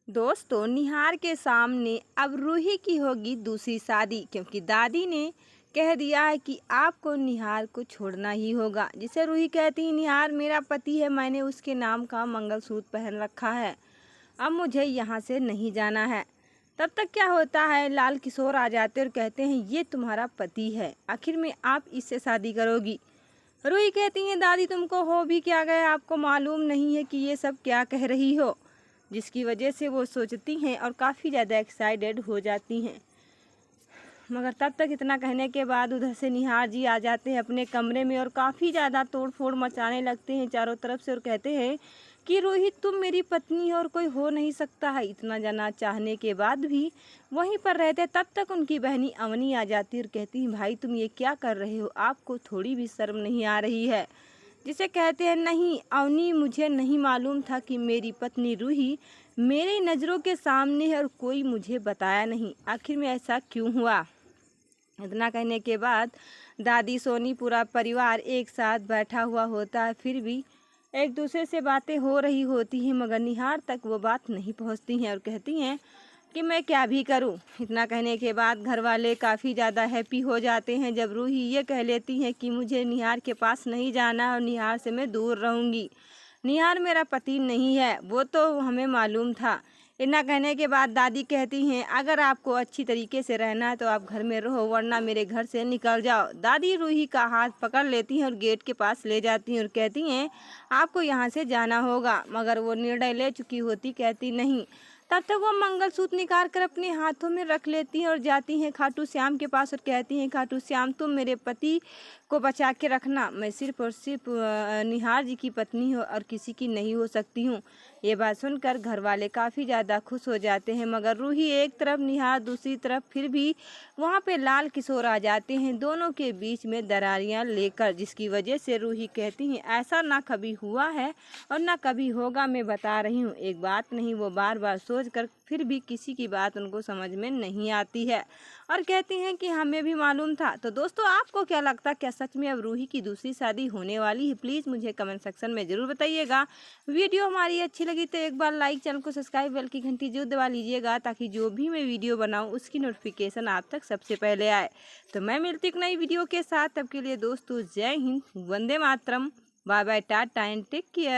दोस्तों, निहार के सामने अब रूही की होगी दूसरी शादी, क्योंकि दादी ने कह दिया है कि आपको निहार को छोड़ना ही होगा। जिसे रूही कहती है, निहार मेरा पति है, मैंने उसके नाम का मंगलसूत्र पहन रखा है, अब मुझे यहाँ से नहीं जाना है। तब तक क्या होता है, लाल किशोर आ जाते और कहते हैं ये तुम्हारा पति है, आखिर में आप इससे शादी करोगी। रूही कहती हैं, दादी तुमको हो भी क्या गया, आपको मालूम नहीं है कि ये सब क्या कह रही हो। जिसकी वजह से वो सोचती हैं और काफ़ी ज़्यादा एक्साइटेड हो जाती हैं। मगर तब तक इतना कहने के बाद उधर से निहार जी आ जाते हैं अपने कमरे में और काफ़ी ज़्यादा तोड़ फोड़ मचाने लगते हैं चारों तरफ से और कहते हैं कि रोहित तुम मेरी पत्नी और कोई हो नहीं सकता है। इतना जाना चाहने के बाद भी वहीं पर रहते। तब तक उनकी बहनी अवनी आ जाती है और कहती है, भाई तुम ये क्या कर रहे हो, आपको थोड़ी भी शर्म नहीं आ रही है। जिसे कहते हैं, नहीं अवनी, मुझे नहीं मालूम था कि मेरी पत्नी रूही मेरी नज़रों के सामने है और कोई मुझे बताया नहीं, आखिर में ऐसा क्यों हुआ। इतना कहने के बाद दादी सोनी पूरा परिवार एक साथ बैठा हुआ होता है, फिर भी एक दूसरे से बातें हो रही होती हैं, मगर निहार तक वो बात नहीं पहुंचती हैं और कहती हैं कि मैं क्या भी करूं। इतना कहने के बाद घर वाले काफ़ी ज़्यादा हैप्पी हो जाते हैं जब रूही ये कह लेती हैं कि मुझे निहार के पास नहीं जाना और निहार से मैं दूर रहूँगी। निहार मेरा पति नहीं है, वो तो हमें मालूम था। इतना कहने के बाद दादी कहती हैं, अगर आपको अच्छी तरीके से रहना है तो आप घर में रहो, वरना मेरे घर से निकल जाओ। दादी रूही का हाथ पकड़ लेती हैं और गेट के पास ले जाती हैं और कहती हैं, आपको यहाँ से जाना होगा। मगर वो निर्णय ले चुकी होती, कहती नहीं। तब तक वो मंगलसूत्र निकाल कर अपने हाथों में रख लेती हैं और जाती हैं खाटू श्याम के पास और कहती हैं, खाटू श्याम तुम मेरे पति को बचा के रखना, मैं सिर्फ और सिर्फ निहार जी की पत्नी हूँ और किसी की नहीं हो सकती हूँ। ये बात सुनकर घर वाले काफ़ी ज़्यादा खुश हो जाते हैं, मगर रूही एक तरफ, निहार दूसरी तरफ। फिर भी वहाँ पे लाल किशोर आ जाते हैं दोनों के बीच में दरारियाँ लेकर, जिसकी वजह से रूही कहती हैं, ऐसा ना कभी हुआ है और ना कभी होगा, मैं बता रही हूँ। एक बात नहीं, वो बार बार सोच कर फिर भी किसी की बात उनको समझ में नहीं आती है और कहती हैं कि हमें भी मालूम था। तो दोस्तों, आपको क्या लगता है, क्या सच में अब रूही की दूसरी शादी होने वाली है? प्लीज़ मुझे कमेंट सेक्शन में ज़रूर बताइएगा। वीडियो हमारी अच्छी लगी तो एक बार लाइक, चैनल को सब्सक्राइब, बेल की घंटी जरूर दबा लीजिएगा, ताकि जो भी मैं वीडियो बनाऊँ उसकी नोटिफिकेशन आप तक सबसे पहले आए। तो मैं मिलती हूँ नई वीडियो के साथ, तब के लिए दोस्तों जय हिंद, वंदे मातरम, bye bye, tata and take care.